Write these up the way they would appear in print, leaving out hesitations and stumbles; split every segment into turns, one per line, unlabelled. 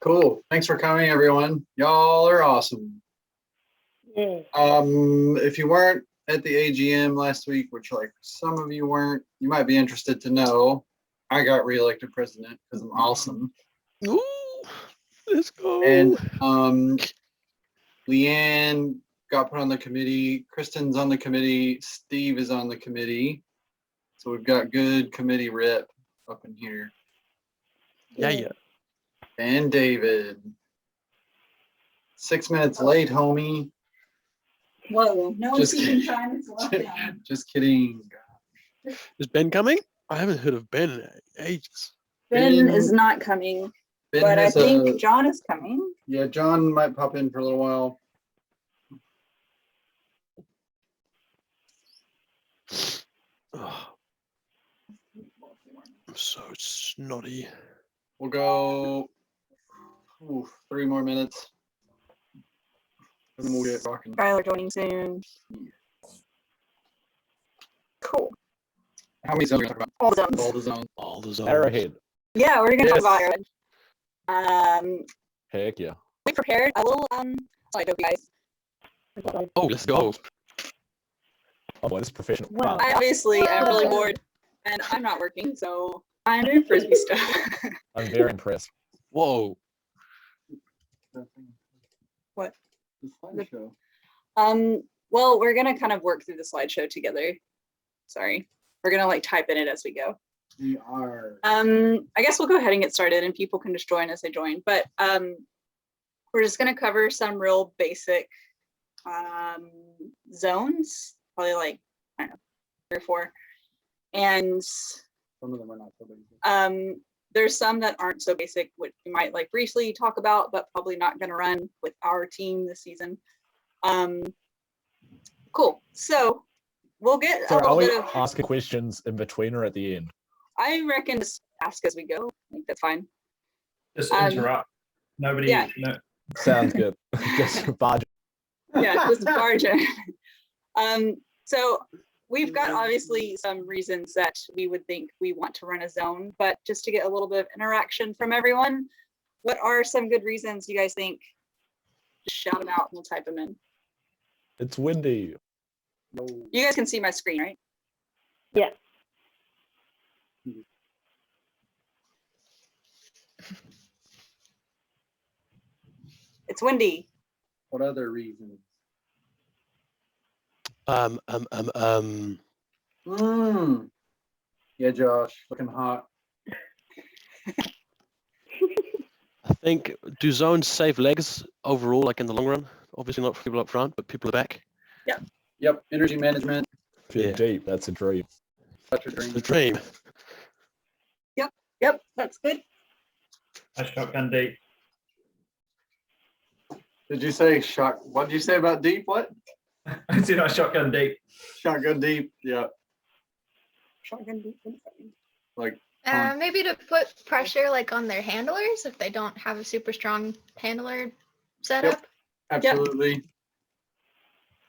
Cool. Thanks for coming, everyone. Y'all are awesome.
Yeah.
If you weren't at the AGM last week, which like some of you weren't, you might be interested to know I got reelected president because I'm awesome.
Ooh, let's go.
And Leanne got put on the committee. Kristen's on the committee. Steve is on the committee. So we've got good committee rep up in here.
Yeah.
And David. 6 minutes late, homie.
Whoa, no one's
Just
keeping time. It's lockdown.
Just kidding.
Is Ben coming? I haven't heard of Ben in ages.
Ben is not coming,
Ben
but I
has
think John is coming.
Yeah, John might pop in for a little while.
Oh, I'm so snotty.
We'll go 3 more minutes. And then we'll get rocking.
Skylar joining soon. Cool.
How many zones are we talking
All the zones.
about? All the zones.
All the zones.
Arrowhead.
Yeah, we're gonna
Yes.
talk about Arrowhead.
Heck yeah.
We prepared a little slideshow, guys.
Oh, let's go.
Oh boy, this is professional.
Well, I obviously am really bored, and I'm not working, so I'm doing frisbee stuff.
I'm very impressed.
Whoa.
What?
The slideshow.
Well, we're gonna kind of work through the slideshow together. Sorry, we're gonna like type in it as we go.
We are.
I guess we'll go ahead and get started, and people can just join as they join. But we're just gonna cover some real basic zones, probably like I don't know, 3 or 4, and
Some of them are not so basic.
there's some that aren't so basic, which we might like briefly talk about, but probably not gonna run with our team this season. Cool. So we'll get
So
a
are
little
we
bit of.
asking questions in between or at the end?
I reckon just ask as we go. I think that's fine.
Just interrupt. Nobody.
yeah.
No.
Sounds good. Just barge.
Yeah, just barge in. So we've got obviously some reasons that we would think we want to run a zone, but just to get a little bit of interaction from everyone, what are some good reasons you guys think? Just shout them out and we'll type them in.
It's windy.
You guys can see my screen, right?
Yeah.
It's windy.
What other reasons? Yeah, Josh, looking hot.
I think, do zones save legs overall, like in the long run? Obviously not for people up front, but people at the back.
Yep, energy management.
If you're
Yeah.
deep, that's a dream.
Such a dream.
The dream.
Yep, that's good.
I shotgun deep.
Did you say shock? What did you say about deep? What?
I said I shotgun deep.
Shotgun deep. Yeah.
Shotgun deep. What does that mean?
Like
Maybe to put pressure like on their handlers if they don't have a super strong handler setup.
absolutely.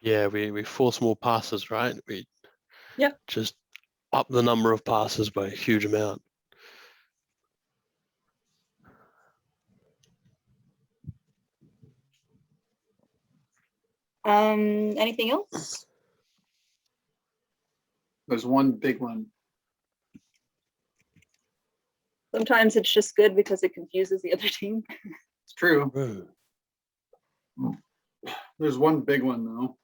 Yeah, we force more passes, right? We
Yep.
just up the number of passes by a huge amount.
Anything else?
There's one big one.
Sometimes it's just good because it confuses the other team.
It's true.
Whoa.
There's one big one though.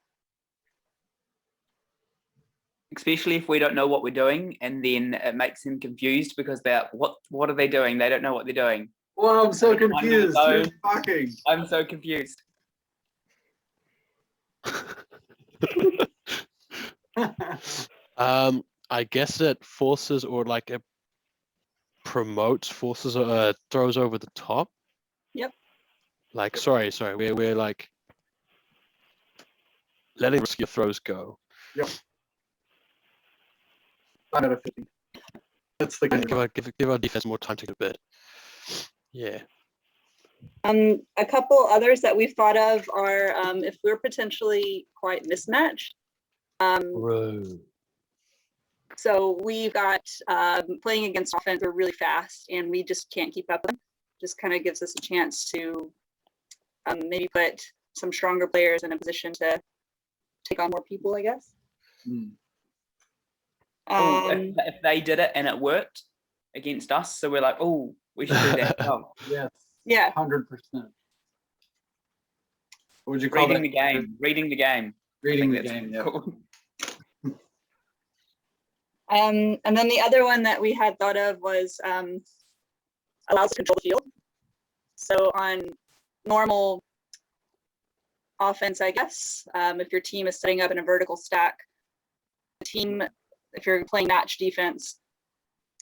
Especially if we don't know what we're doing, and then it makes them confused because they're what are they doing? They don't know what they're doing.
Well, I'm so
I'm gonna
confused.
go.
You're talking.
I'm so confused.
I guess it forces or like it promotes, forces, throws over the top.
Yep.
Like, sorry, we're like letting riskier throws go.
Yep. 5 out of 50. That's the good.
Give our defense more time to get a bit. Yeah.
A couple others that we've thought of are if we're potentially quite mismatched.
Bro.
So we've got playing against offense, we're really fast and we just can't keep up with them. just kind of gives us a chance to maybe put some stronger players in a position to take on more people, I guess.
Mm.
Oh, if they did it and it worked against us, so we're like, oh, we should do that as well.
Yes.
Yeah.
100%. What would you call
Reading
that?
the game. Reading the game.
Reading the
That's
game. Yeah.
cool.
And then the other one that we had thought of was allows to control the field. So on normal offense, I guess, if your team is setting up in a vertical stack, the team, if you're playing match defense,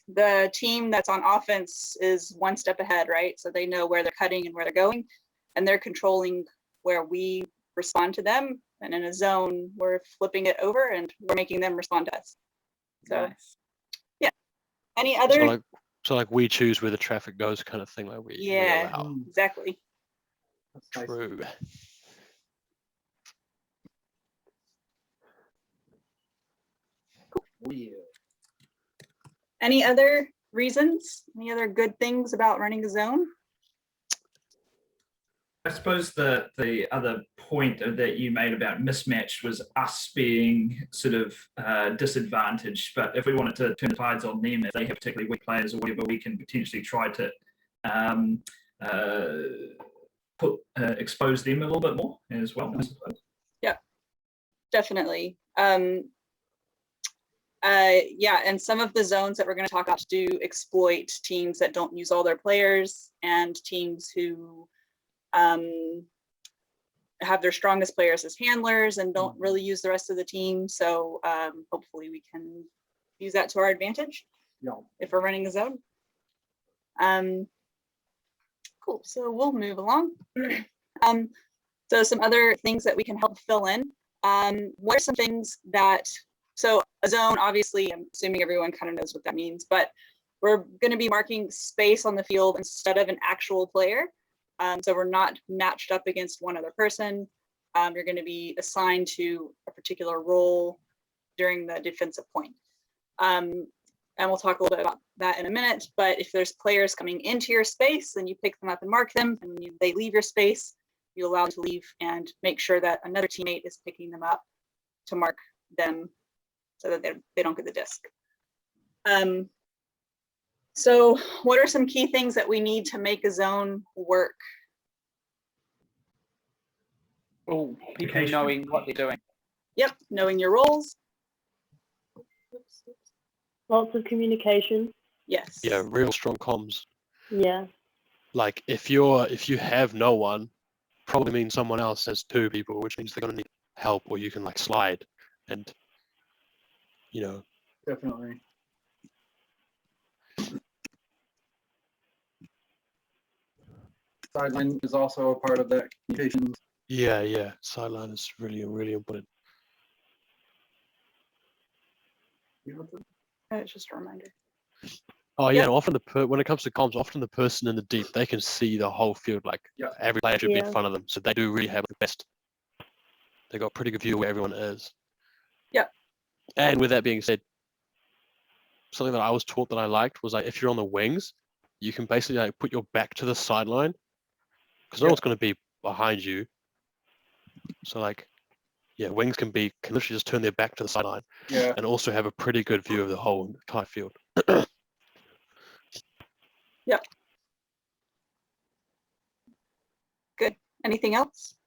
the team that's on offense is one step ahead, right? So they know where they're cutting and where they're going, and they're controlling where we respond to them. And in a zone, we're flipping it over and we're making them respond to us. So
Nice.
any other?
So like we choose where the traffic goes, kind of thing. Like we
Yeah,
allow.
exactly.
That's nice.
True.
Yeah.
Any other reasons? Any other good things about running a zone?
I suppose the other point that you made about mismatch was us being sort of disadvantaged. But if we wanted to turn the tides on them, if they have particularly weak players or whatever, we can potentially try to expose them a little bit more as well, I suppose.
Yeah, definitely. Yeah, and some of the zones that we're going to talk about do exploit teams that don't use all their players and teams who have their strongest players as handlers and don't really use the rest of the team. So hopefully we can use that to our advantage if we're running a zone. Cool, so we'll move along. So some other things that we can help fill in. What are some things that, so a zone, obviously, I'm assuming everyone kind of knows what that means, but we're going to be marking space on the field instead of an actual player. So we're not matched up against one other person. You're going to be assigned to a particular role during the defensive point. And we'll talk a little bit about that in a minute, but if there's players coming into your space, then you pick them up and mark them, and when they leave your space, you allow them to leave and make sure that another teammate is picking them up to mark them so that they don't get the disc. So what are some key things that we need to make a zone work?
Oh, people knowing what they're doing.
Yep, knowing your roles.
Lots of communication.
Yes.
Yeah, real strong comms.
Yeah.
Like if you have no one, probably means someone else has two people, which means they're gonna need help, or you can like slide and
Definitely. Sideline is also a part of that communication.
yeah, sideline is really important.
It's just a reminder.
Oh yeah,
Yep.
often when it comes to comms, often the person in the deep, they can see the whole field, like every player should be in
Yeah.
front of them, so they do really have the best. They got a pretty good view of where everyone is.
Yep.
And with that being said, something that I was taught that I liked was like if you're on the wings, you can basically like put your back to the sideline because no one's going to be behind you. So like, yeah, wings can literally just turn their back to the sideline and also have a pretty good view of the whole entire field.
Yep. Good. Anything else?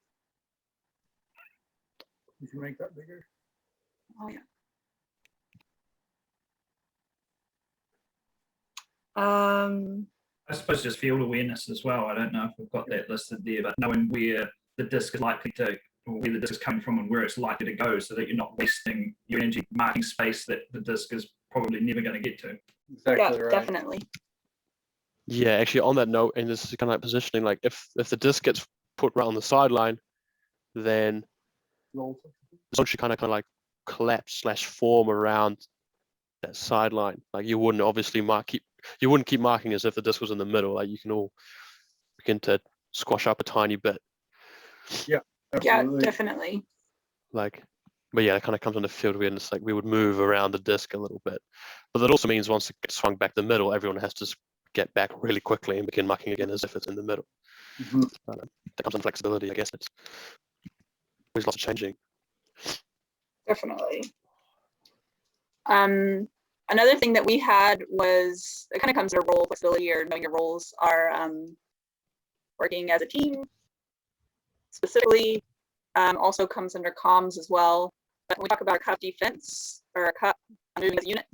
You can make that bigger.
Oh yeah.
I suppose just field awareness as well. I don't know if we've got that listed there, but knowing where the disc is likely to, or where the disc is coming from and where it's likely to go, so that you're not wasting your energy marking space that the disc is probably never going to get to.
Exactly
Yeah,
right.
definitely.
Yeah, actually on that note, and this is kind of like positioning, like if the disc gets put right on the sideline, then the zone should kind of like collapse / form around that sideline. Like you wouldn't obviously you wouldn't keep marking as if the disc was in the middle. Like you can all begin to squash up a tiny bit.
Yeah,
Absolutely.
definitely.
Like, but yeah, it kind of comes on the field awareness. Like we would move around the disc a little bit, but that also means once it gets swung back the middle, everyone has to get back really quickly and begin mucking again as if it's in the middle.
Mhm.
That comes in flexibility, I guess. It's there's lots of changing.
Definitely. Another thing that we had was, it kind of comes to role flexibility or knowing your roles are working as a team specifically, also comes under comms as well. But when we talk about a cup defense or a cup moving as a unit,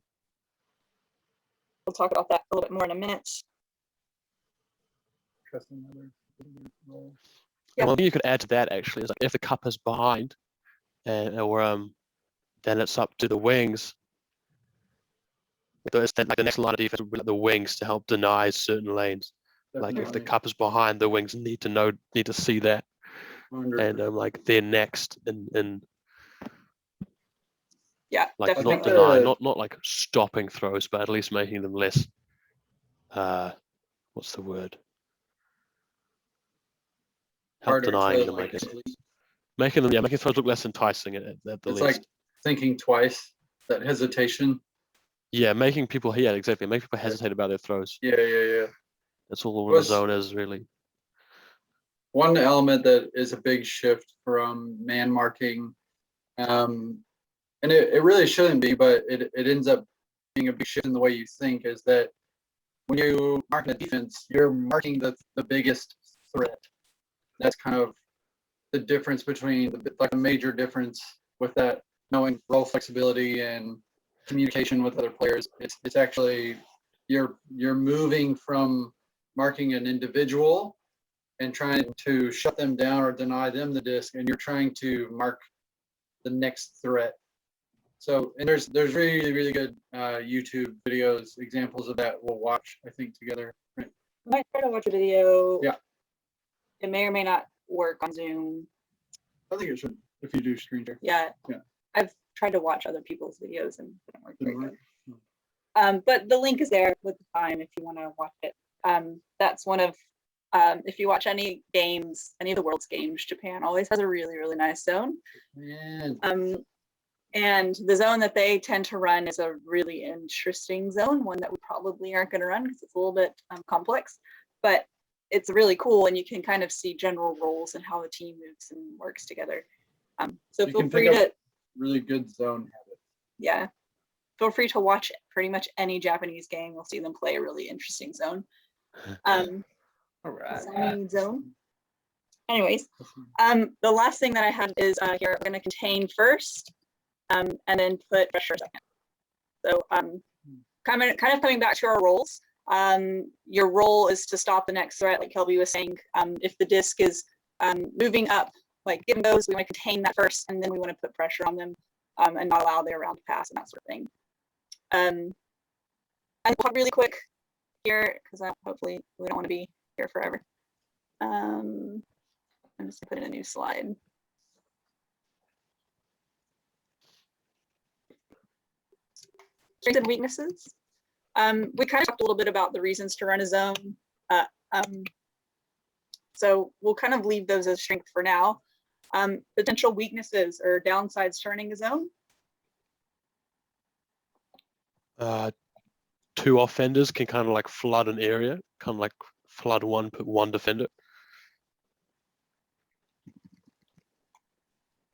we'll talk about that a little bit more in a minute. Yeah.
And one thing you could add to that actually is like if the cup is behind, or then it's up to the wings. Like the next line of defense would be like the wings to help deny certain lanes. Like if the
Definitely.
cup is behind, the wings need to see that,
100%.
and like they're next and
Yeah,
like
think
not
definitely.
deny, not like stopping throws, but at least making them less. What's the word? Help
Harder
denying
to,
them, I
like,
guess.
delete.
Making throws look less enticing at the
It's
least.
like thinking twice, that hesitation.
Yeah, making people exactly. Make people hesitate about their throws.
Yeah.
That's all the
Was-
zone is really.
One element that is a big shift from man marking, and it really shouldn't be, but it ends up being a big shift in the way you think, is that when you mark a defense, you're marking the biggest threat. That's kind of the difference between like a major difference with that, knowing role flexibility and communication with other players. It's actually you're moving from marking an individual and trying to shut them down or deny them the disc, and you're trying to mark the next threat. So, and there's really good YouTube videos, examples of that we'll watch, I think, together. Right?
I might try to watch a video.
Yeah.
It may or may not work on Zoom.
I think it should, if you do screen share.
Yeah.
Yeah.
I've tried to watch other people's videos and it didn't work very
Didn't
good. But the link is there with the time if you want to watch it. That's one of, if you watch any games, any of the world's games, Japan always has a really, really nice zone.
Man.
And the zone that they tend to run is a really interesting zone, one that we probably aren't going to run because it's a little bit complex, but it's really cool and you can kind of see general roles and how the team moves and works together. So
You
feel
can
free
pick up
to,
really good zone habits.
yeah, feel free to watch pretty much any Japanese game. You'll see them play a really interesting zone.
All right.
Zone. Anyways, the last thing that I had is here, we're going to contain first, and then put pressure second. So kind of coming back to our roles. Your role is to stop the next threat, like Kelby was saying. If the disc is moving up, like given those, we want to contain that first, and then we want to put pressure on them and not allow their round to pass and that sort of thing. I'll talk really quick here because hopefully we don't want to be here forever. I'm just gonna put in a new slide. Strengths and weaknesses. We kind of talked a little bit about the reasons to run a zone. So we'll kind of leave those as strength for now. Potential weaknesses or downsides to running a zone.
Two offenders can kind of like flood an area, kind of like flood put one defender.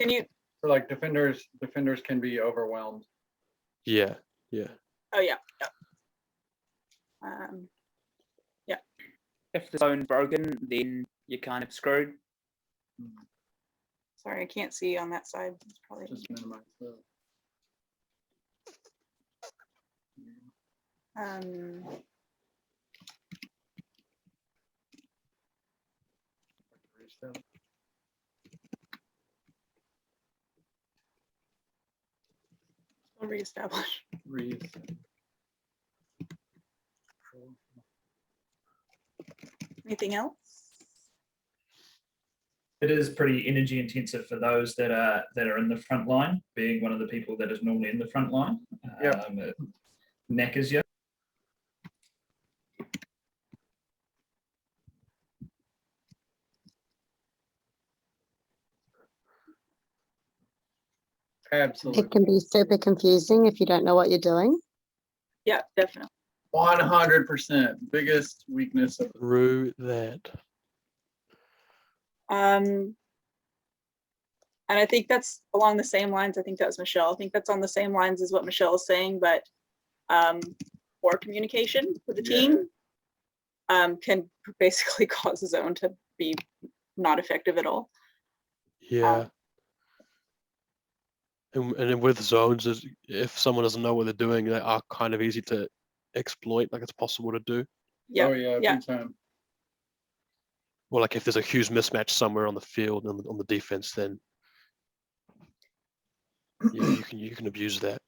Can you?
So like defenders can be overwhelmed.
Yeah.
Oh yeah. Yeah.
If the zone's broken, then you're kind of screwed.
Sorry, I can't see on that side. It's probably
Just minimize that.
I'll reestablish. Anything else?
It is pretty energy intensive for those that are in the front line, being one of the people that is normally in the front line. It knackers you.
Absolutely.
It can be super confusing if you don't know what you're doing.
Yeah, definitely.
100% biggest weakness of
Through that.
And I think that's along the same lines. I think that was Michelle. I think that's on the same lines as what Michelle is saying, but poor communication with the team can basically cause a zone to be not effective at all.
Yeah. And then with zones, if someone doesn't know what they're doing, they are kind of easy to exploit. Like it's possible to do.
Yeah,
Oh yeah,
yeah.
big time.
Or like if there's a huge mismatch somewhere on the field and on the defense, then yeah, you can abuse that.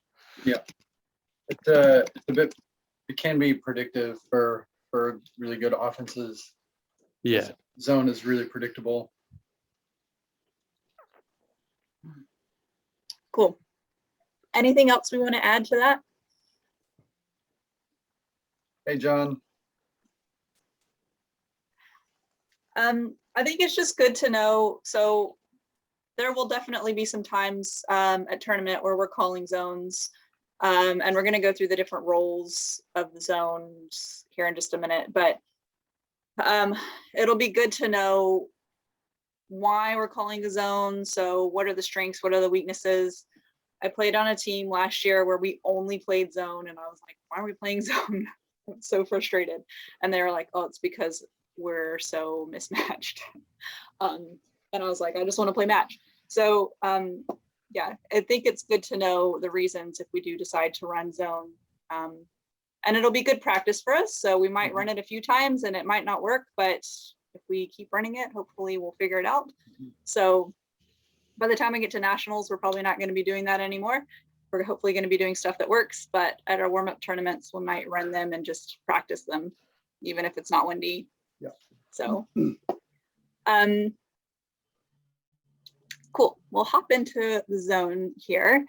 Yeah, it's a bit. It can be predictive for really good offenses.
Yeah.
Zone is really predictable.
Cool. Anything else we want to add to that?
Hey, John.
I think it's just good to know. So there will definitely be some times at tournament where we're calling zones, and we're going to go through the different roles of the zones here in just a minute. But it'll be good to know why we're calling a zone. So what are the strengths? What are the weaknesses? I played on a team last year where we only played zone, and I was like, why are we playing zone? I'm so frustrated. And they were like, oh, it's because we're so mismatched. And I was like, I just want to play match. So yeah, I think it's good to know the reasons if we do decide to run zone. And it'll be good practice for us. So we might run it a few times and it might not work, but if we keep running it, hopefully we'll figure it out. So by the time we get to nationals, we're probably not going to be doing that anymore. We're hopefully going to be doing stuff that works, but at our warm-up tournaments, we might run them and just practice them, even if it's not windy.
Yeah.
So, cool. We'll hop into the zone here.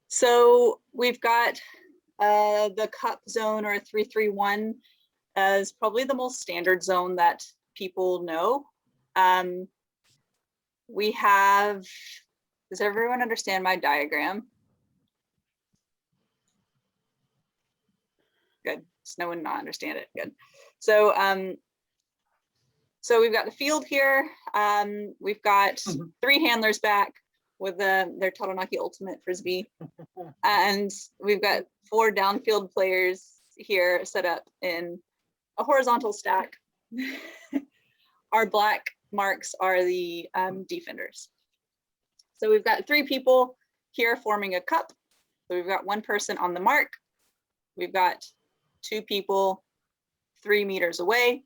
So we've got the cup zone, or 3-3-1, as probably the most standard zone that people know. We have, does everyone understand my diagram? Good. Does no one not understand it? Good. So so we've got the field here. We've got 3 handlers back with their Taranaki Ultimate Frisbee. And we've got 4 downfield players here set up in a horizontal stack. Our black marks are the defenders. So we've got 3 people here forming a cup. So we've got 1 person on the mark. We've got 2 people 3 meters away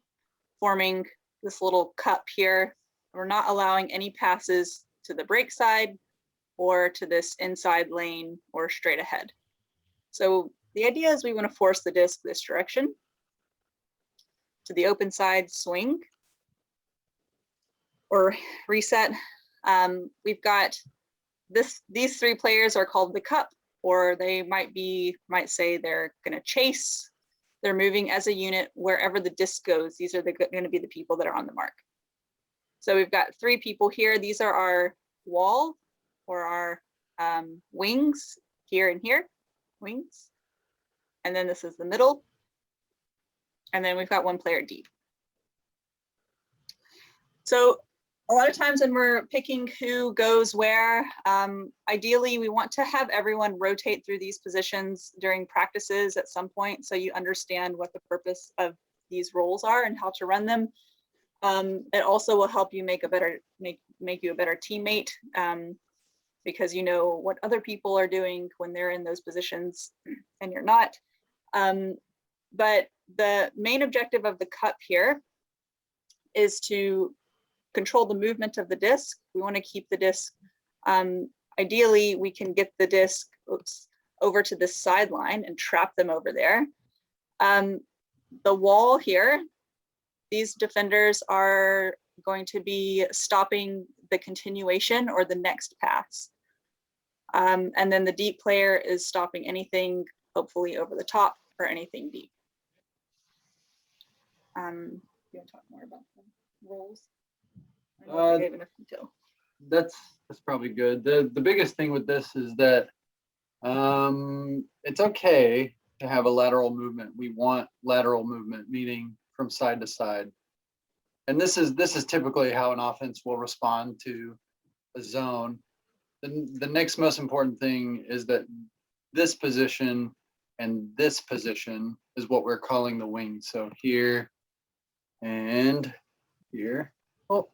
forming this little cup here. We're not allowing any passes to the break side or to this inside lane or straight ahead. So the idea is we want to force the disc this direction to the open side swing or reset. We've got these 3 players are called the cup, or they might say they're going to chase. They're moving as a unit wherever the disc goes. These are going to be the people that are on the mark. So we've got 3 people here. These are our wall, or our wings here and here, wings. And then this is the middle. And then we've got 1 player deep. So a lot of times when we're picking who goes where, ideally we want to have everyone rotate through these positions during practices at some point, so you understand what the purpose of these roles are and how to run them. It also will help you make you a better teammate, because you know what other people are doing when they're in those positions and you're not. But the main objective of the cup here is to control the movement of the disc. We want to keep the disc, ideally we can get the disc over to this sideline and trap them over there. The wall here, these defenders are going to be stopping the continuation or the next pass. And then the deep player is stopping anything, hopefully over the top, or anything deep. You want to talk more about the roles? I don't think I have enough detail.
That's probably good. The biggest thing with this is that It's okay to have a lateral movement. We want lateral movement, meaning from side to side. And this is typically how an offense will respond to a zone. The next most important thing is that this position and this position is what we're calling the wing. So here and here. Oh.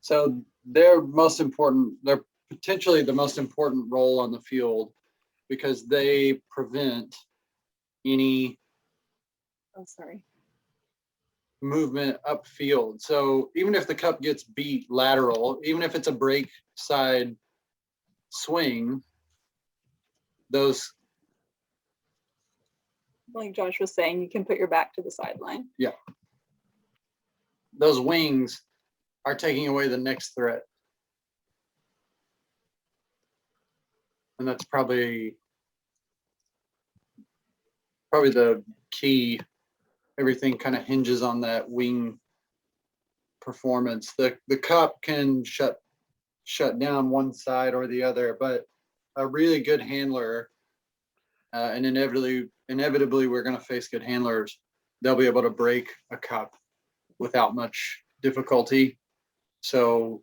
So they're potentially the most important role on the field because they prevent any movement upfield. So even if the cup gets beat lateral, even if it's a break side swing, those,
Like Josh was saying, you can put your back to the sideline.
those wings are taking away the next threat. And that's probably the key. Everything kind of hinges on that wing performance. The cup can shut down one side or the other, but a really good handler, and inevitably we're going to face good handlers. They'll be able to break a cup without much difficulty. So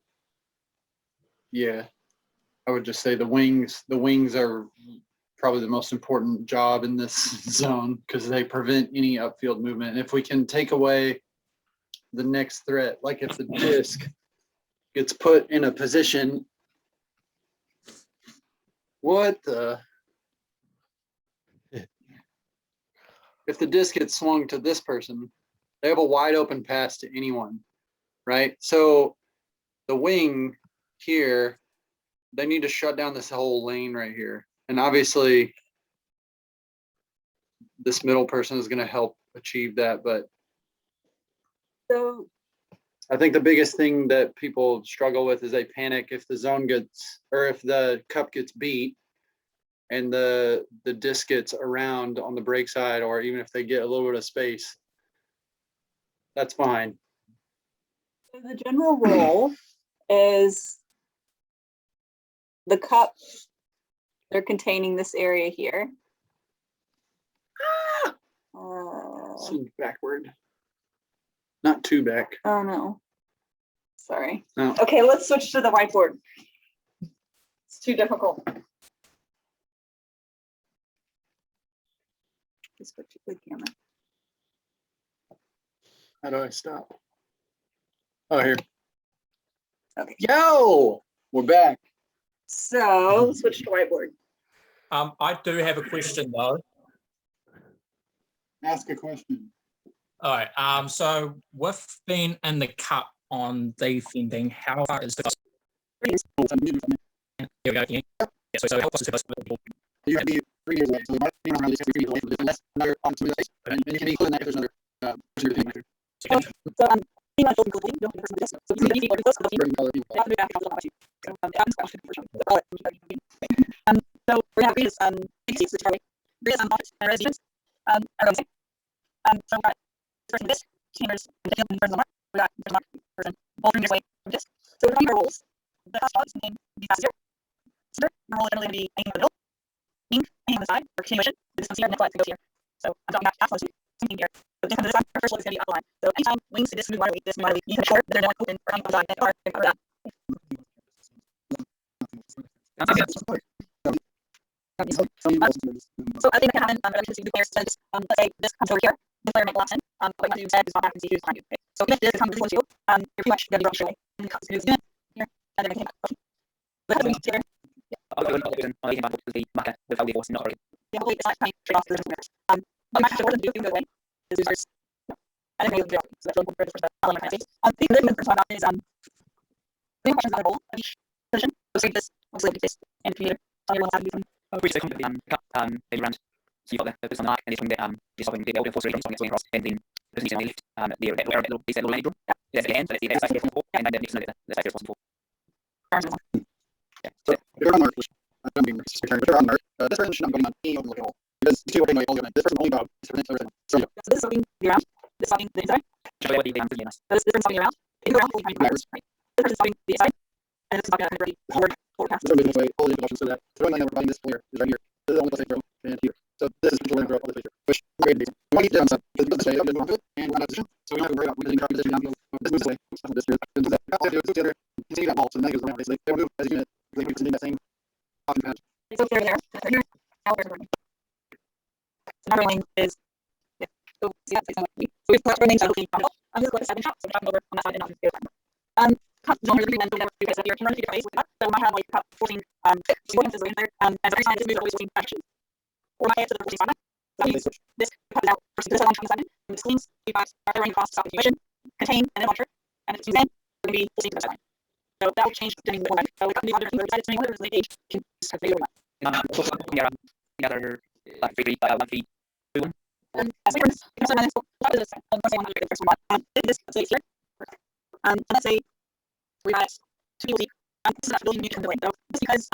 yeah, I would just say the wings are probably the most important job in this zone because they prevent any upfield movement. And if we can take away the next threat, like if the disc gets put in a position, if the disc gets swung to this person, they have a wide open pass to anyone, right? So the wing here, they need to shut down this whole lane right here. And obviously this middle person is going to help achieve that. But
So
I think the biggest thing that people struggle with is they panic if the zone gets, or if the cup gets beat and the disc gets around on the break side, or even if they get a little bit of space, that's fine.
the general rule is the cup, they're containing this area here.
Seemed backward. Not too back.
Oh no. Sorry.
No.
Okay, let's switch to the whiteboard. It's too difficult. Just switch to the camera.
How do I stop? Oh, here.
Okay.
Yo, we're back.
So let's switch to whiteboard.
I do have a question though.
Ask a question.
All right. So with being in the cup on defending, how far is the Here we go. Yeah. So how close is the
You have to be 3 meters away. So the right around is 3 meters away from this, unless another on some of the space. And you can be including that if there's another person you're thinking.
So being on the building, don't person this. So you need to be close to the field.
Bring color people.
So we're gonna read this big which are read this office and residence. I don't say. So we got person this, chambers, and the person mark. We got person mark person all 3 meters away from this. So we're talking our rules. The first spot is named be fast zero. So the rule is generally gonna be anything in the middle, mean anything on the side, or continuation. This comes here, next slide goes here. So I'm talking about fast close to something here. So this time our first look is gonna be up the line. So anytime wings to this move this move you can ensure that they're not open or on the side or down. So I think that can happen. I can see the player says, let's say this comes over here. This player might collapse in. What you want to do instead is not back and see who's behind you. Okay? So if this comes towards you, you're pretty much gonna be rushed away. And the cup is gonna here, and then I can back. But as we see here, yeah, hopefully it's not trying to trade off the players. What match important to do if you go away is users. I think we would do so that's really important for the first element of the thing that we're talking about is the questions about the role of each position. So say this, obviously this and computer. So everyone has to do them.
Maybe round. So you've got the person on the mark and it's from the just helping the order force reading across and then the person on the left, the little piece that little angle. That's the hand, so that's the side possible, and then the next the side possible. Yeah. So if you're on mark, I'm being return. If you're on mark, this person should not be on any of the local. Because you see what all this person only about is for the
so this is something around. This is something the inside.
So what do you think?
So this is something around. If you go around, you can right. This is something the inside. And this is something that ready forward pass.
So all the introductions so that we're providing this player want to get down some. This way, and we're out of position. So we don't have to worry about moving our position down. This moves this way. This here. Do that. The other. Continue that ball. So the negatives around. Basically, they move as a unit. They keep sending that same option patch.
So here, there, right here. Now we're running. So now running is. Yeah. So see that? So we've put running. So I'm just going to 7 shots. So we're over on that side and not just cut zone really when whenever you guys have your can run a few different ways with that. So we might have like cut 14 sequences right there. And every time this moves always 14 actions. Or my head to the 14 spot. So this cut it out for this one on the side. And this means you guys are running across stop situation, contain, and then launcher. And if it's in, it's going to be full speed to the line. So that will change depending on the format. So we got to do other things depending on whether it's late age, can just have to figure it out.
The other like 3 3 1 3 2 1.
As we run this, so let's say I want to do the first one. This say here. And let's say we got 2 people deep. This is not really unique in the way. So just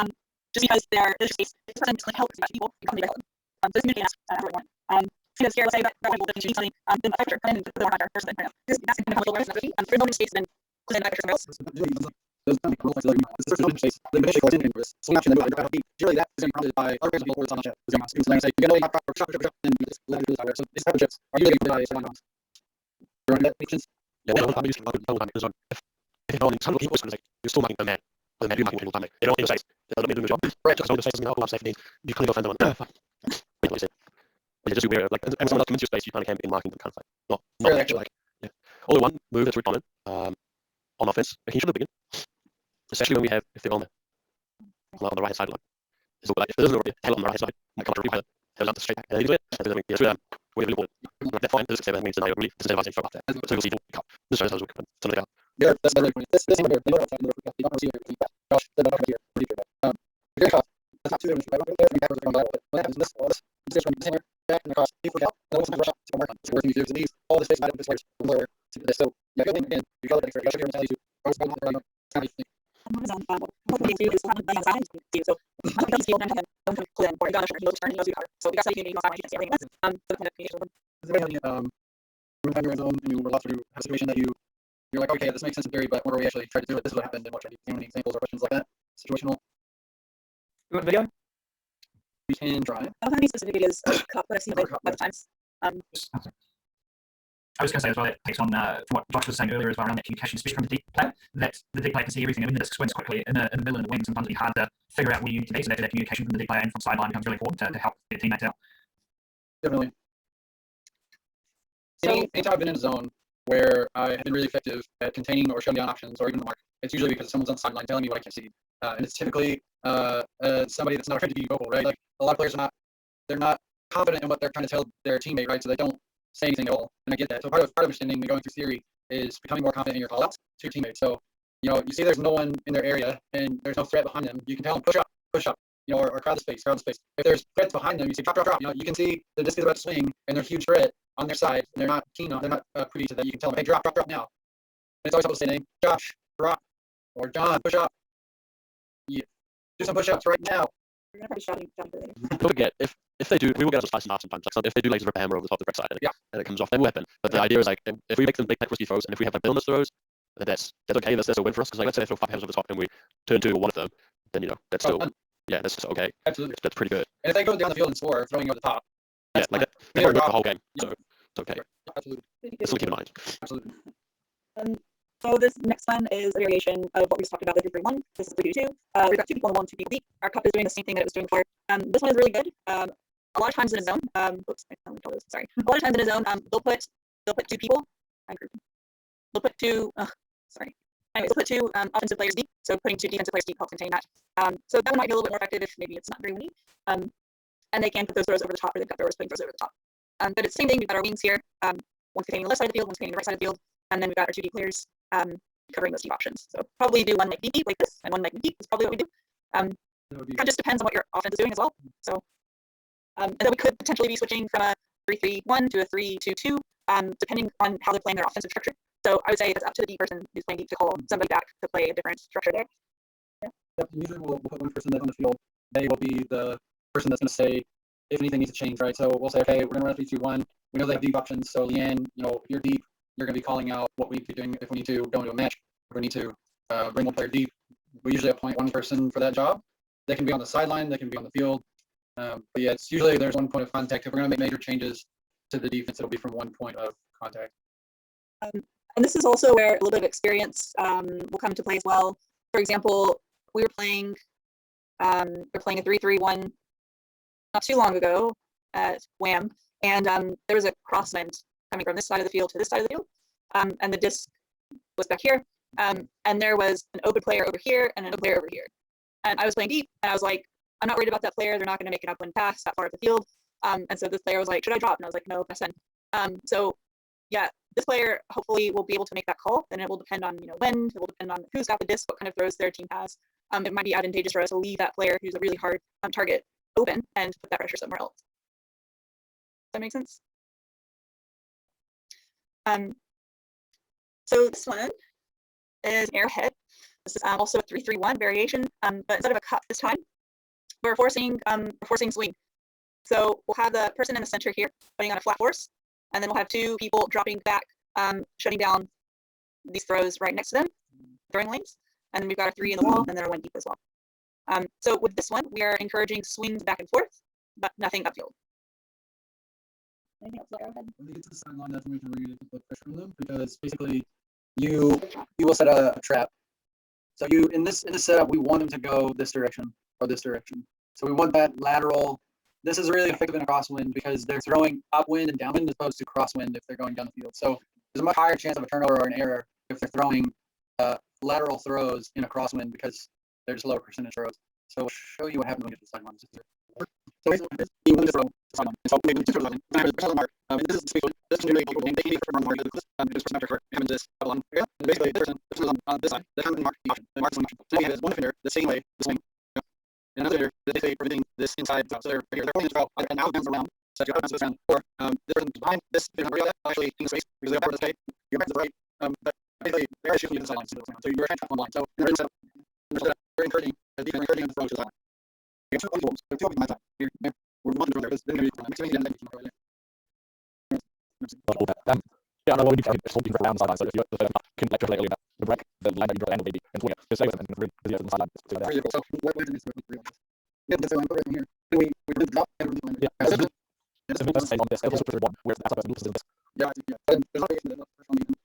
because there's space, this person like help people, you come to help them. So this community asks everyone. Because here, let's say that people that need something, then the picture, come in and put the one or something. This that's going to help the rest. There's no space, then close in that picture somewhere else. Those kind of cool things like this is space. The initial collecting inverse. Swing option and do it. Generally, that is going to be prompted by other players on the chat. Is going to say you get only shot, and this so these type of chips are usually by someone else. You're on that patience.
Yeah, I'm using the time because if only some people say you're still making the man, but the man you're making time. They don't say they don't do the job. Right, just don't say something else. Safety. You can't offend them. But just weird. Like, and someone else comes into your space, you kind of can't be marking them kind of like not
Really?
actually like yeah. Only one move that's really common on offense. Can you should begin? Especially when we have if they're on the right side line. So like if there's no hell on the right side, might come to replay. Hell up straight back. And it's really important. That fine is that means that I really disincentivizing for that. So you'll see the cup. This is something like
Yeah, that's really funny. This is here. They don't receive it. Josh, they're not here. Very tough. That's not too different. I don't know if you have but what happens in this was this from the center back and across. People out. And also rush up to mark on. So working with these all this space out of this players from lower to this. So yeah, good thing again. You got it extra. Josh, you're going to tell you. Always going on the right. Kind of thing. What we do is have the side to so I'm going to feel them don't clear or gosh or turn you hard. So we got something you know you can see everything. So the kind of communication with them. Is there any when you're in zone and you were lost through a situation that you're like, okay, this makes sense in theory, but whenever we actually try to do it, this is what happened and what should I be any examples or questions like that? Situational.
You want video?
We can try.
I don't have any specific videos of cup, but I've seen it like 5 times.
I was going to say as well, it takes on from what Josh was saying earlier as well around that communication, especially from the deep player, that the deep player can see everything. And when the disc swings quickly in the middle and the wings, sometimes it's hard to figure out where you need to be. So that communication from the deep player and from sideline becomes really important to help get teammates out.
Definitely.
So
anytime I've been in a zone where I have been really effective at containing or shutting down options or even the mark, it's usually because someone's on the sideline telling me what I can't see. And it's typically somebody that's not trying to be vocal, right? Like a lot of players they're not confident in what they're trying to tell their teammate, right? So they don't say anything at all. And I get that. So part of understanding and going through theory is becoming more confident in your callouts to your teammates. So, you know, you see there's no one in their area and there's no threat behind them. You can tell them push up, you know, or crowd the space. If there's threats behind them, you say drop. You know, you can see the disc is about to swing and there's a huge threat on their side. And they're not privy to that. You can tell them, hey, drop now. And it's always helpful to say name, Josh, drop, or John, push up. Yeah. Do some push-ups right now.
We're gonna probably shouting later.
don't forget if they do, we will get us a spicy enough sometimes. Like if they do like rip a hammer over the top of the correct side and it comes off, then weapon. But the idea is like if we make them make like risky throws and if we have like villainous throws, then that's okay. That's a win for us because like let's say they throw 5 hammers over the top and we turn 2 or 1 of them, then you know that's still that's just okay.
Absolutely,
that's pretty good.
And if they go down the field and score, throwing over the top,
yeah, like they won't work the whole game, so it's okay.
Absolutely,
just keep in mind.
Absolutely.
So this next one is a variation of what we just talked about, the 3-3-1. This is 3-2-2. We've got 2 people in 1, 2 people deep. Our cup is doing the same thing that it was doing before. This one is really good. A lot of times in a zone, oops, sorry. A lot of times in a zone, they'll put 2 people. They'll put 2. Sorry. Anyways, they'll put 2 offensive players deep. So putting 2 defensive players deep helps contain that. So that one might be a little bit more effective if maybe it's not very windy. And they can put those throws over the top, or they've got throwers putting throws over the top. But it's the same thing. We've got our wings here. One's containing the left side of the field, one's containing the right side of the field, and then we've got our 2 deep players. Covering those deep options. So probably do one like deep like this and one like deep is probably what we do. It just depends on what your offense is doing as well. So and then we could potentially be switching from a 3-3-1 to a 3-2-2, depending on how they're playing their offensive structure. So I would say it's up to the deep person who's playing deep to call somebody back to play a different structure there. Yeah.
Yep. Usually we'll put one person that's on the field. They will be the person that's going to say if anything needs to change, right? So we'll say, okay, we're going to run a 3-2-1. We know they have deep options. So Leanne, you know, if you're deep, you're going to be calling out what we need to be doing if we need to go into a match. If we need to bring one player deep, we usually appoint one person for that job. They can be on the sideline, they can be on the field. But yeah, it's usually there's one point of contact. If we're going to make major changes, to the defense, it'll be from one point of contact.
And this is also where a little bit of experience will come into play as well. For example, we were playing a 3-3-1 not too long ago at Wham, and there was a crosswind coming from this side of the field to this side of the field, and the disc was back here, and there was an open player over here and an open player over here. And I was playing deep, and I was like, I'm not worried about that player. They're not going to make an upwind pass that far up the field. And so this player was like, should I drop? And I was like, no, press send. So yeah, this player hopefully will be able to make that call. Then it will depend on, when, it will depend on who's got the disc, what kind of throws their team has. It might be advantageous for us to leave that player who's a really hard target open and put that pressure somewhere else. Does that make sense? So this one is arrowhead. This is also a 3-3-1 variation, but instead of a cut this time, we're forcing swing. So we'll have the person in the center here putting on a flat force, and then we'll have two people dropping back, shutting down these throws right next to them, throwing lanes. And then we've got a 3 in the wall, and then a 1 deep as well. So with this one, we are encouraging swings back and forth, but nothing upfield. Anything else about arrowhead?
When they get to the sideline, that's when we can really put pressure on them, because basically you will set a trap. So in this setup, we want them to go this direction or this direction. So we want that lateral. This is really effective in a crosswind because they're throwing upwind and downwind as opposed to crosswind if they're going down the field. So there's a much higher chance of a turnover or an error if they're throwing lateral throws in a crosswind because they're just lower percentage throws. So we'll show you what happens when we get to the sideline. So basically, you want to throw the sideline. So maybe two throws on the mark. This is basically this is really people they can from the mark. This person after having this double on area. And basically, this person on this side. They come and mark the option. The mark is one option. So we have one defender the same way the swing. And another defender that basically preventing this inside throw. So they're here. They're going to throw either an out bounce around. So you out bounce this around, or this person behind this. They're not actually in the space because they're part of the skate. You're back to the right. But basically, they're shooting to the sideline. So you're trying to one line. So in the setup, we're encouraging the defense, we're encouraging the throw to the sideline. You have two people. So two people on my side. Here, we're one throw there. Because then we're going to be
Yeah, I know what we do. It's holding for around the sideline. So if you can like a little bit, the break, the line that you draw and maybe and swing it. Just stay with them and video on the sideline.
So what is this? Yeah, so I'm putting here. We drop and we
yeah. This is the same on this. It was with one where the outside person loses this.
Yeah, and there's not a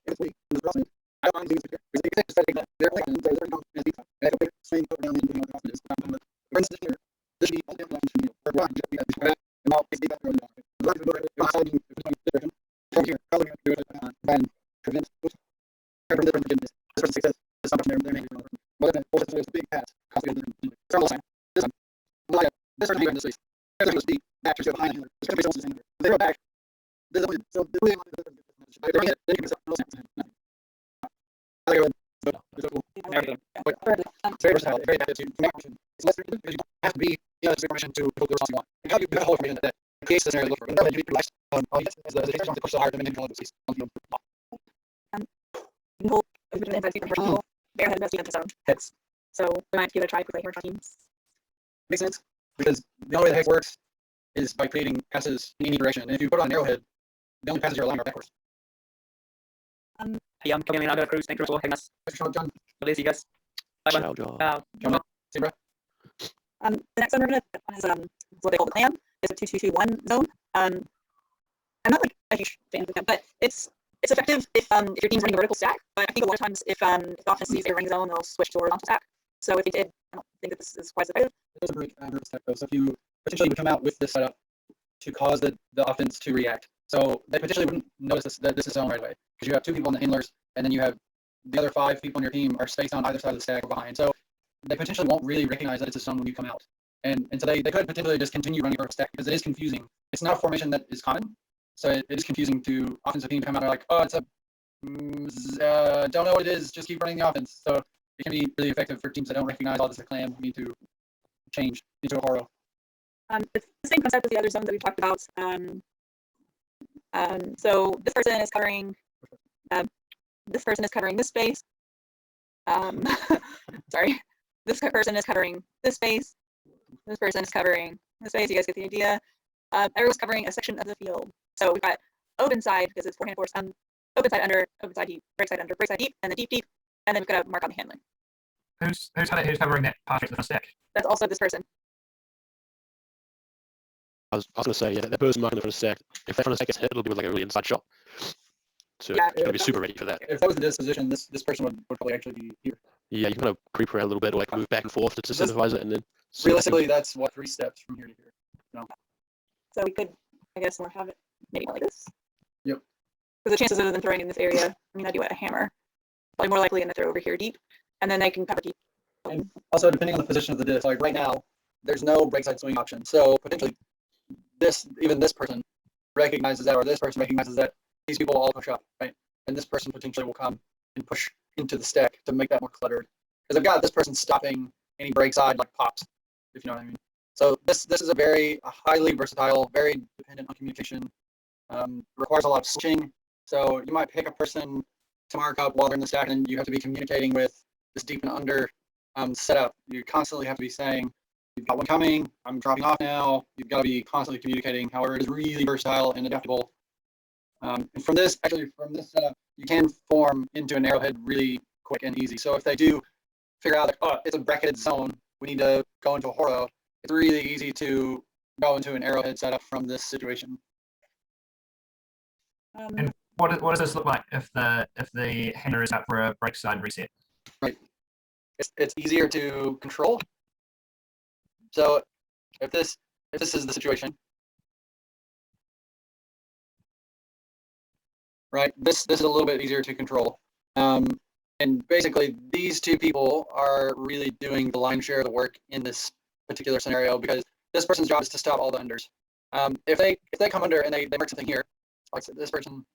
if we in the crossing. I don't think it's here. Because they can just take that. They're like they're down and deep. And I can swing up down and doing what the cross is. For instance, here, this should be all down to you. Or blind, just be that. And now it's deep that road. The blind will go outside in direction. From here, how are we going to do it? Then prevent. Prevent the forgiveness. This person says this something they're making. Well, then, also, it's a big pass. This time. This person here in this space. There's a deep back to behind him. This person is saying they go back. There's a win. So the win. They're here. They can get I go very versatile, very adaptive to information. It's less because you have to be this information to put the response you want. And how do you get a whole information that the case scenario look for? And then you be relaxed as the defense wants to push so hard, then you can control the on field.
Bear has best defense zone hits. So we might give it a try if we play here for teams.
Makes sense because the only way the hex works is by creating passes in any direction. And if you put on an arrowhead, the only passes you're allowing are backwards.
Hey, coming in, I'm going to cruise. Thanks for watching us.
John.
We'll see you guys. Bye bye.
John. See you, bro.
The next one we're going to put on is what they call the clam. It's a 2-2-2-1 zone. I'm not like a huge fan of them, but it's effective if your team's running a vertical stack. But I think a lot of times if the offense sees a ring zone, they'll switch to a horizontal stack. So if they did, I don't think that this is quite as effective.
It doesn't break vertical stack though. So if you potentially would come out with this setup to cause the offense to react. So they potentially wouldn't notice that this is zone right away because you have two people in the handlers and then you have the other 5 people on your team are spaced on either side of the stack or behind. So they potentially won't really recognize that it's a zone when you come out. And so they could potentially just continue running vertical stack because it is confusing. It's not a formation that is common. So it is confusing to offensive teams come out and are like, oh, it's a don't know what it is, just keep running the offense. So it can be really effective for teams that don't recognize all this a clam need to change into a horo.
It's the same concept as the other zones that we've talked about. So this person is covering this space. Sorry, this person is covering this space. This person is covering this space. You guys get the idea. Everyone's covering a section of the field. So we've got open side because it's forehand force. Open side under, open side deep, break side under, break side deep, and then deep, and then we've got a mark on the handling.
Who's covering that part of the front stack?
That's also this person.
I was gonna say, yeah, that person marking the front of the stack, if that front of the stack gets hit, it'll be with like a really inside shot. So
Yeah.
it's gotta be super ready for that.
If that was the disposition, this person would probably actually be here.
Yeah, you kind of creep around a little bit, or like move back and forth to
Just-
incentivize it, and then
Realistically, that's what 3 steps from here to here.
So we could, I guess, have it maybe like this.
Yep.
Because the chances of them throwing in this area, I mean, that'd be what, a hammer. Probably more likely to throw over here deep, and then they can cover deep.
And also, depending on the position of the disc, like right now, there's no break side swing option. So potentially, even this person recognizes that, or this person recognizes that these people all push up, right? And this person potentially will come and push into the stack to make that more cluttered. Because I've got this person stopping any break side like pops, if you know what I mean. So this is a highly versatile, very dependent on communication. Requires a lot of switching. So you might pick a person to mark up while they're in the stack, and you have to be communicating with this deep and under setup. You constantly have to be saying, you've got one coming, I'm dropping off now. You've got to be constantly communicating. However, it is really versatile and adaptable. And from this setup, you can form into an arrowhead really quick and easy. So if they do figure out that, oh, it's a bracketed zone, we need to go into a horo, it's really easy to go into an arrowhead setup from this situation.
And what does this look like if the handler is out for a break side reset?
Right. It's easier to control. So if this is the situation, right? This is a little bit easier to control. And basically, these two people are really doing the lion's share of the work in this particular scenario, because this person's job is to stop all the unders. If they come under and they mark something here, like this person.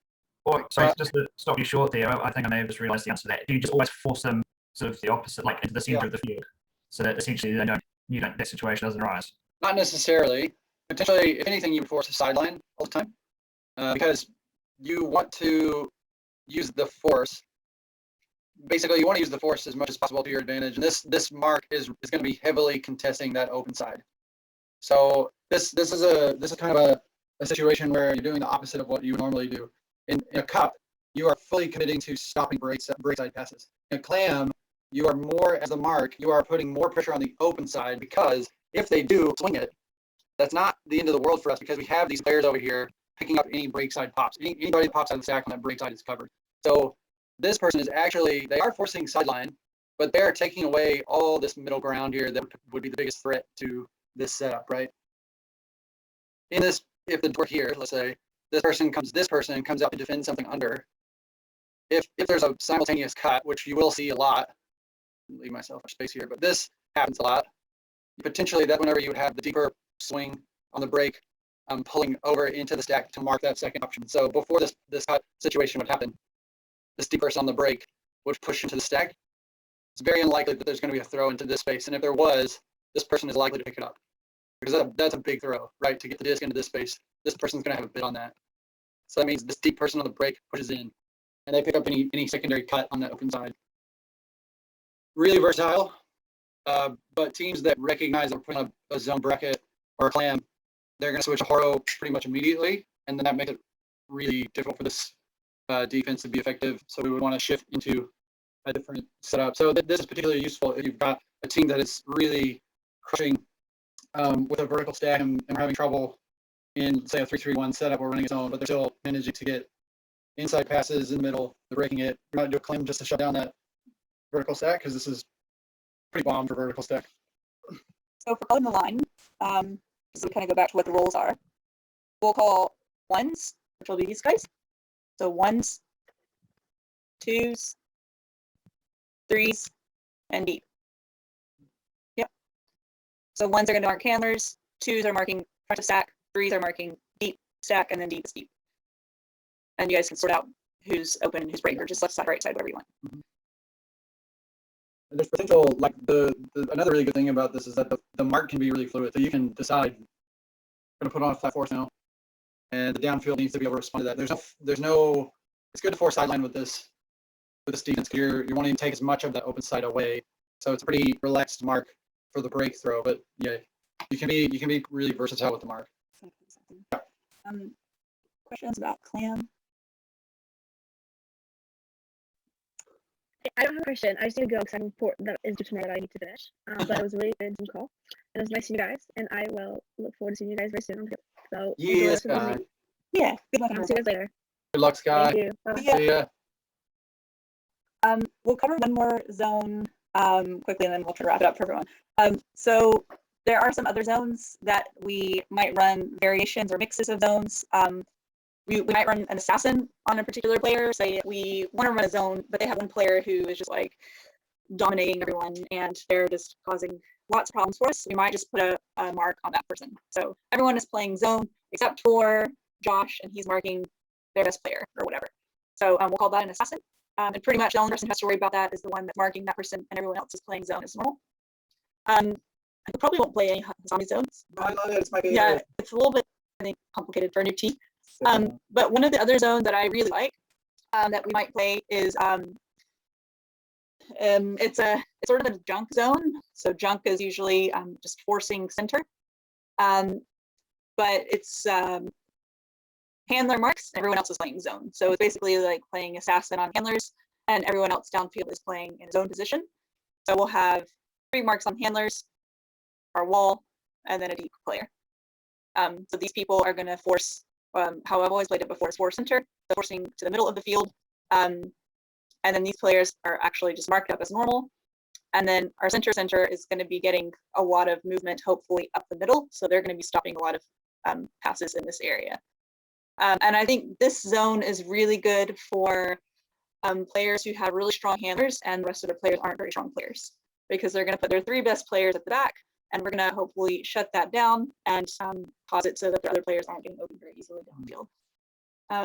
Or sorry, just to stop you short there, I think I may have just realized the answer to that. Do you just always force them sort of the opposite, like into the center of the field, so that essentially that situation doesn't arise?
Not necessarily. Potentially, if anything, you would force a sideline all the time, because you want to use the force. Basically, you want to use the force as much as possible to your advantage. And this mark is going to be heavily contesting that open side. So this is kind of a situation where you're doing the opposite of what you would normally do. In a cup, you are fully committing to stopping break side passes. In a clam, you are more, as a mark, you are putting more pressure on the open side, because if they do swing it, that's not the end of the world for us, because we have these players over here picking up any break side pops. Anybody that pops out of the stack on that break side is covered. So this person is actually, they are forcing sideline, but they're taking away all this middle ground here that would be the biggest threat to this setup, right? In this, if the door here, let's say, this person comes out to defend something under. If there's a simultaneous cut, which you will see a lot, leave myself a space here, but this happens a lot. Potentially, that whenever you would have the deeper swing on the break, pulling over into the stack to mark that second option. So before this cut situation would happen, this deep person on the break would push into the stack. It's very unlikely that there's going to be a throw into this space, and if there was, this person is likely to pick it up, because that's a big throw, right? To get the disc into this space, this person's going to have a bit on that. So that means this deep person on the break pushes in, and they pick up any secondary cut on that open side. Really versatile, but teams that recognize they're putting a zone bracket or a clam, they're going to switch a horo pretty much immediately, and then that makes it really difficult for this defense to be effective. So we would want to shift into a different setup. So this is particularly useful if you've got a team that is really crushing with a vertical stack, and we're having trouble in, say, a 3-3-1 setup. We're running a zone, but they're still managing to get inside passes in the middle. They're breaking it. We're not doing a clam just to shut down that vertical stack, because this is pretty bomb for vertical stack.
So for calling the line, so we kind of go back to what the roles are. We'll call ones, which will be these guys. So ones, twos, threes, and deep. Yep. So ones are going to mark handlers, twos are marking front of stack, threes are marking deep stack, and then deep is deep. And you guys can sort out who's open and who's break, or just left side, right side, whatever you want.
Mm-hmm. There's potential, like another really good thing about this is that the mark can be really fluid. So you can decide, I'm going to put on a flat force now, and the downfield needs to be able to respond to that. There's no, it's good to force sideline with this defense, because you're wanting to take as much of that open side away. So it's a pretty relaxed mark for the break throw, but yeah, you can be really versatile with the mark.
Questions about clam?
I don't have a question. I just need to go because I'm that is due tomorrow that I need to finish. But it was a really good Zoom call. and it was nice seeing you guys, and I will look forward to seeing you guys very soon on the field. So enjoy the
Yes,
rest of the
Sky.
week.
Yeah, good luck.
I'll see you guys later.
Good luck, Sky.
Thank you. Bye.
Yeah.
See ya.
We'll cover one more zone quickly, and then we'll try to wrap it up for everyone. So there are some other zones that we might run variations or mixes of zones. We might run an assassin on a particular player. Say we want to run a zone, but they have one player who is just like dominating everyone, and they're just causing lots of problems for us. We might just put a mark on that person. So everyone is playing zone except for Josh, and he's marking their best player or whatever. So we'll call that an assassin. And pretty much the only person who has to worry about that is the one that's marking that person, and everyone else is playing zone as normal. I probably won't play any zombie zones. Yeah, it's a little bit, I think, complicated for a new team. But one of the other zones that I really like that we might play is it's sort of a junk zone. So junk is usually just forcing center, but it's handler marks, and everyone else is playing zone. So it's basically like playing assassin on handlers, and everyone else downfield is playing in zone position. So we'll have 3 marks on handlers, our wall, and then a deep player. So these people are going to force, how I've always played it before, is force center, so forcing to the middle of the field. And then these players are actually just marked up as normal. And then our center is going to be getting a lot of movement, hopefully up the middle. So they're going to be stopping a lot of passes in this area. And I think this zone is really good for players who have really strong handlers, and the rest of the players aren't very strong players, because they're going to put their 3 best players at the back, and we're going to hopefully shut that down and cause it so that the other players aren't getting open very easily downfield. I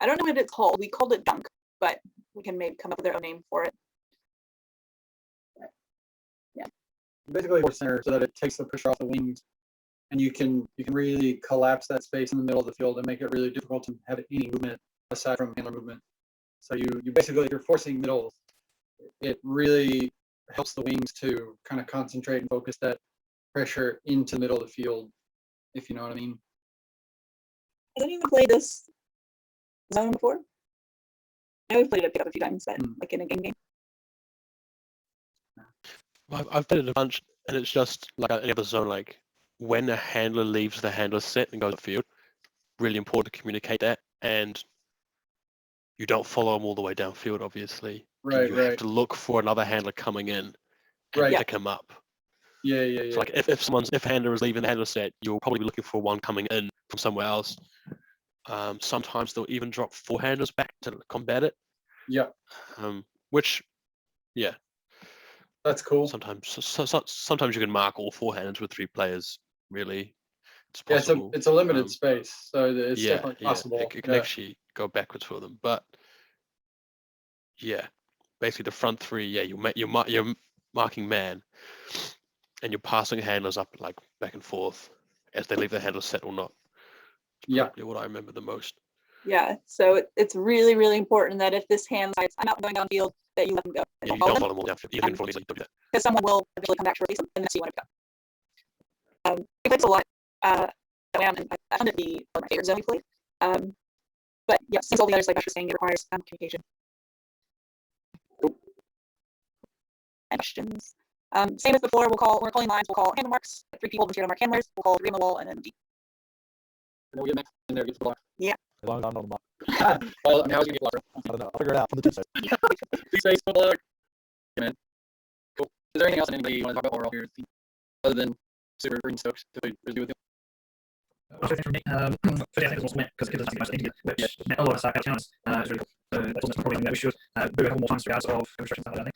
don't know what it's called. We called it dunk, but we can maybe come up with our own name for it. Yeah.
Basically, force center so that it takes the pressure off the wings, and you can really collapse that space in the middle of the field and make it really difficult to have any movement aside from handler movement. So you basically, you're forcing middles. It really helps the wings to kind of concentrate and focus that pressure into the middle of the field, if you know what I mean.
Has anyone played this zone before? I know we've played it a few times, but like in a game.
I've played it a bunch, and it's just like any other zone. Like when a handler leaves the handler set and goes to the field, really important to communicate that, and you don't follow them all the way downfield, obviously.
Right,
you
right.
have to look for another handler coming in and
Right.
pick him up.
Yeah.
So like if handler is leaving the handler set, you'll probably be looking for one coming in from somewhere else. Sometimes they'll even drop 4 handlers back to combat it.
Yeah.
Which, yeah.
That's cool.
Sometimes you can mark all 4 handlers with 3 players. Really, it's
Yeah,
possible.
it's a limited space, so it's definitely possible.
It can actually go backwards for them, but yeah, basically the front 3. Yeah, you're marking man, and you're passing handlers up like back and forth as they leave their handler set or not. It's probably what I remember the most.
Yeah, so it's really, really important that if this hand decides I'm out going downfield, that you let them go.
Yeah, you don't follow them all downfield, even for easily do that.
Because someone will eventually come back to release them, and that's you want to go. We played a lot that way, and I found it to be one of my favorite zone we played. But yeah, since all the others, like I was saying, it requires communication. And questions. Same as before, we're calling lines, we'll call handle marks, 3 people to mark handlers, we'll call 3 on the wall, and then deep.
And then we get next in there, gets the block.
Yeah.
As long as I'm on the block.
Well, I mean, how's you get block?
I don't know. I'll figure it out from the 2 sides.
Free space, no block. Yeah, man. Cool. Is there anything else that anybody want to talk about overall here, other than super green stokes to do with you?
For me, firstly, I think it's also meant because it gives us something nice to which a lot of staff out it's really cool. So that's also probably something that we should do a couple more times throughout of restrictions and that, I think.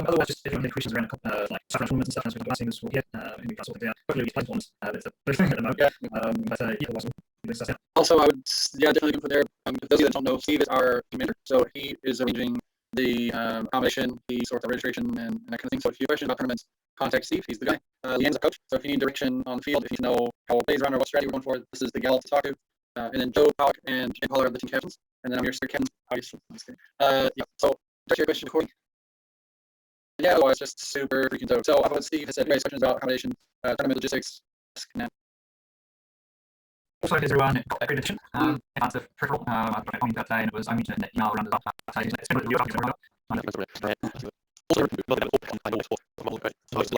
Otherwise, just if you have any questions around like stuff tournaments and stuff, as we've got this, we'll get and we can sort things out. Hopefully, we play tournaments. That's a big thing at the moment. But yeah, otherwise, we'll stuff out.
Also, I would definitely put there. For those of you that don't know, Steve is our team manager, so he is arranging the accommodation, he sorts the registration and that kind of thing. So if you have questions about tournaments, contact Steve. He's the guy. Leanne's a coach. So if you need direction on the field, if you know how it plays around or what strategy we're going for, this is the gal to talk to. And then Joe, Pollock, and Jane Pollard are the team captains. And then I'm your captain, obviously. Yeah. So touch your question, Corey. Yeah, otherwise just super freaking dope. So what Steve has said, you guys questions about accommodation, tournament logistics,
Also, because everyone got a good edition, that's the peripheral. I put it on that day, and it was only to net email around the top. It's been a review.
It's